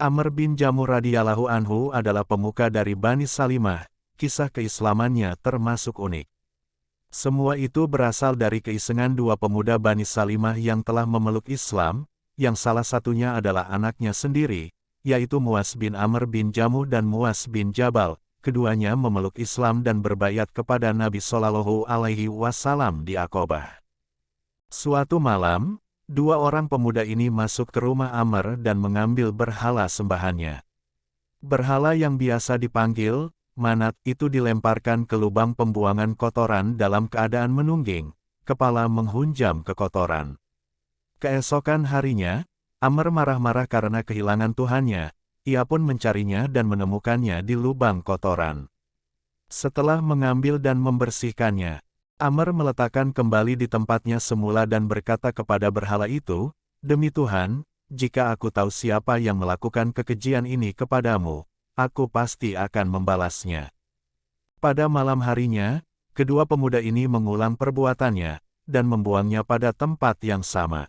Amr bin Jamuh radhiyallahu anhu adalah pemuka dari Bani Salimah, kisah keislamannya termasuk unik. Semua itu berasal dari keisengan dua pemuda Bani Salimah yang telah memeluk Islam, yang salah satunya adalah anaknya sendiri, yaitu Muaz bin Amr bin Jamuh dan Muaz bin Jabal. Keduanya memeluk Islam dan berbaiat kepada Nabi Shallallahu Alaihi Wasallam di Aqobah. Suatu malam, dua orang pemuda ini masuk ke rumah Amr dan mengambil berhala sembahannya. Berhala yang biasa dipanggil Manat itu dilemparkan ke lubang pembuangan kotoran dalam keadaan menungging, kepala menghunjam ke kotoran. Keesokan harinya, Amr marah-marah karena kehilangan Tuhannya. Ia pun mencarinya dan menemukannya di lubang kotoran. Setelah mengambil dan membersihkannya, Amr meletakkan kembali di tempatnya semula dan berkata kepada berhala itu, "Demi Tuhan, jika aku tahu siapa yang melakukan kekejian ini kepadamu, aku pasti akan membalasnya." Pada malam harinya, kedua pemuda ini mengulang perbuatannya, dan membuangnya pada tempat yang sama.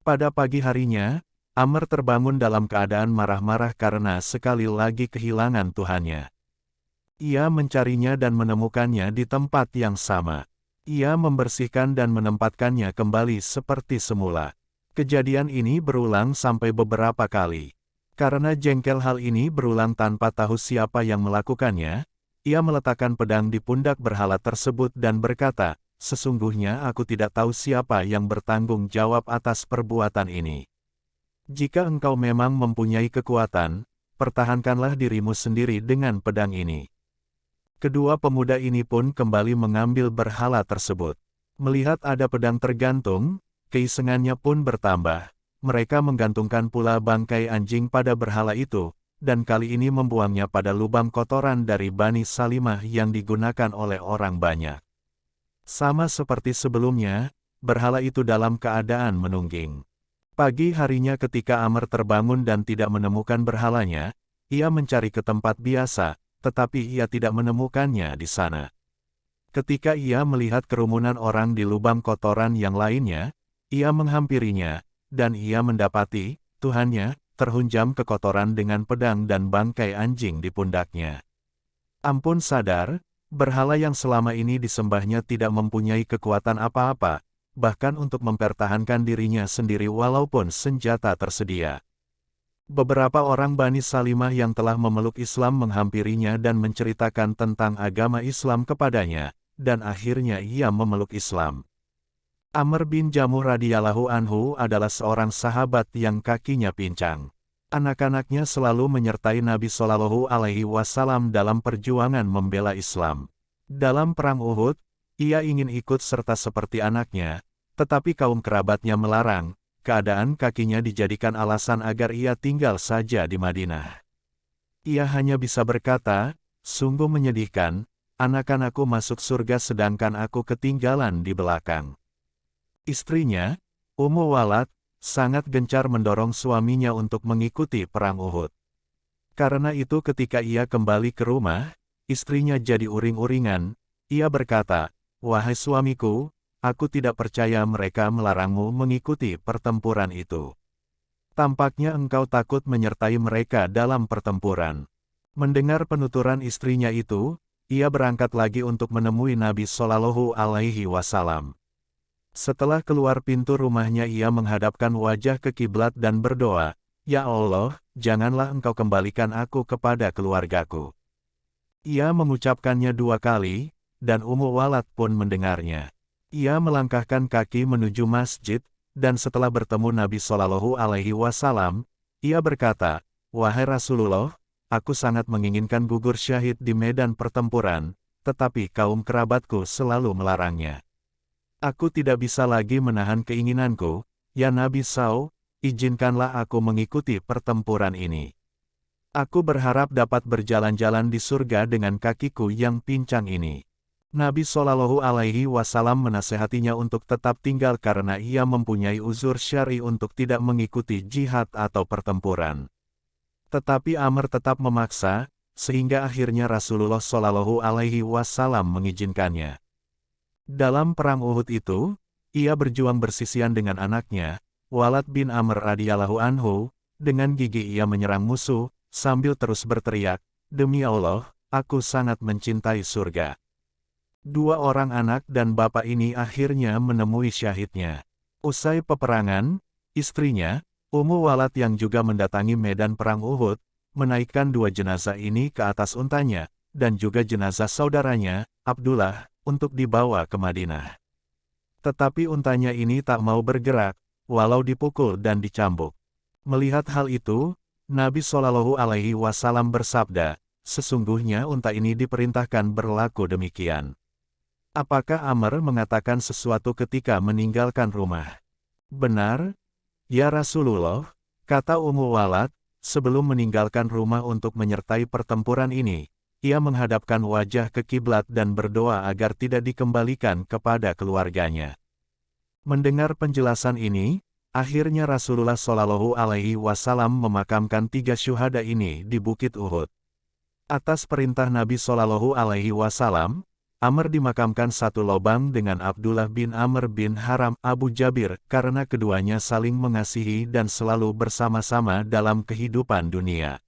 Pada pagi harinya, Amr terbangun dalam keadaan marah-marah karena sekali lagi kehilangan Tuhannya. Ia mencarinya dan menemukannya di tempat yang sama. Ia membersihkan dan menempatkannya kembali seperti semula. Kejadian ini berulang sampai beberapa kali. Karena jengkel hal ini berulang tanpa tahu siapa yang melakukannya, ia meletakkan pedang di pundak berhala tersebut dan berkata, "Sesungguhnya aku tidak tahu siapa yang bertanggung jawab atas perbuatan ini. Jika engkau memang mempunyai kekuatan, pertahankanlah dirimu sendiri dengan pedang ini." Kedua pemuda ini pun kembali mengambil berhala tersebut. Melihat ada pedang tergantung, keisengannya pun bertambah. Mereka menggantungkan pula bangkai anjing pada berhala itu, dan kali ini membuangnya pada lubang kotoran dari Bani Salimah yang digunakan oleh orang banyak. Sama seperti sebelumnya, berhala itu dalam keadaan menungging. Pagi harinya ketika Amr terbangun dan tidak menemukan berhalanya, ia mencari ke tempat biasa, tetapi ia tidak menemukannya di sana. Ketika ia melihat kerumunan orang di lubang kotoran yang lainnya, ia menghampirinya, dan ia mendapati Tuhannya terhunjam ke kotoran dengan pedang dan bangkai anjing di pundaknya. Ampun sadar, berhala yang selama ini disembahnya tidak mempunyai kekuatan apa-apa, bahkan untuk mempertahankan dirinya sendiri walaupun senjata tersedia. Beberapa orang Bani Salimah yang telah memeluk Islam menghampirinya dan menceritakan tentang agama Islam kepadanya, dan akhirnya ia memeluk Islam. Amr bin Jamuh radhiyallahu anhu adalah seorang sahabat yang kakinya pincang. Anak-anaknya selalu menyertai Nabi Shallallahu Alaihi Wasallam dalam perjuangan membela Islam. Dalam perang Uhud, ia ingin ikut serta seperti anaknya, tetapi kaum kerabatnya melarang. Keadaan kakinya dijadikan alasan agar ia tinggal saja di Madinah. Ia hanya bisa berkata, "Sungguh menyedihkan, anak-anakku masuk surga sedangkan aku ketinggalan di belakang." Istrinya, Ummu Walad, sangat gencar mendorong suaminya untuk mengikuti perang Uhud. Karena itu ketika ia kembali ke rumah, istrinya jadi uring-uringan. Ia berkata, "Wahai suamiku, aku tidak percaya mereka melarangmu mengikuti pertempuran itu. Tampaknya engkau takut menyertai mereka dalam pertempuran." Mendengar penuturan istrinya itu, ia berangkat lagi untuk menemui Nabi Shallallahu Alaihi Wasallam. Setelah keluar pintu rumahnya ia menghadapkan wajah ke kiblat dan berdoa, "Ya Allah, janganlah engkau kembalikan aku kepada keluargaku." Ia mengucapkannya 2 kali, dan Ummu Walad pun mendengarnya. Ia melangkahkan kaki menuju masjid, dan setelah bertemu Nabi Shallallahu Alaihi Wasallam, ia berkata, "Wahai Rasulullah, aku sangat menginginkan gugur syahid di medan pertempuran, tetapi kaum kerabatku selalu melarangnya. Aku tidak bisa lagi menahan keinginanku, ya Nabi SAW, izinkanlah aku mengikuti pertempuran ini. Aku berharap dapat berjalan-jalan di surga dengan kakiku yang pincang ini." Nabi Shallallahu Alaihi Wasallam menasehatinya untuk tetap tinggal karena ia mempunyai uzur syar'i untuk tidak mengikuti jihad atau pertempuran. Tetapi Amr tetap memaksa, sehingga akhirnya Rasulullah Shallallahu Alaihi Wasallam mengizinkannya. Dalam perang Uhud itu, ia berjuang bersisian dengan anaknya, Walad bin Amr radhiyallahu anhu, Dengan gigih ia menyerang musuh, sambil terus berteriak, "Demi Allah, aku sangat mencintai surga." Dua orang anak dan bapak ini akhirnya menemui syahidnya. Usai peperangan, istrinya, Ummu Walad yang juga mendatangi medan perang Uhud, menaikkan dua jenazah ini ke atas untanya, dan juga jenazah saudaranya, Abdullah, untuk dibawa ke Madinah. Tetapi untanya ini tak mau bergerak, walau dipukul dan dicambuk. Melihat hal itu, Nabi Shallallahu Alaihi Wasallam bersabda, "Sesungguhnya unta ini diperintahkan berlaku demikian." Apakah Amr mengatakan sesuatu ketika meninggalkan rumah? "Benar, ya Rasulullah," kata Ummu Walad, "sebelum meninggalkan rumah untuk menyertai pertempuran ini, ia menghadapkan wajah ke kiblat dan berdoa agar tidak dikembalikan kepada keluarganya." Mendengar penjelasan ini, akhirnya Rasulullah Shallallahu Alaihi Wasallam memakamkan 3 syuhada ini di Bukit Uhud. Atas perintah Nabi Shallallahu Alaihi Wasallam, Amr dimakamkan satu lobang dengan Abdullah bin Amr bin Haram Abu Jabir, karena keduanya saling mengasihi dan selalu bersama-sama dalam kehidupan dunia.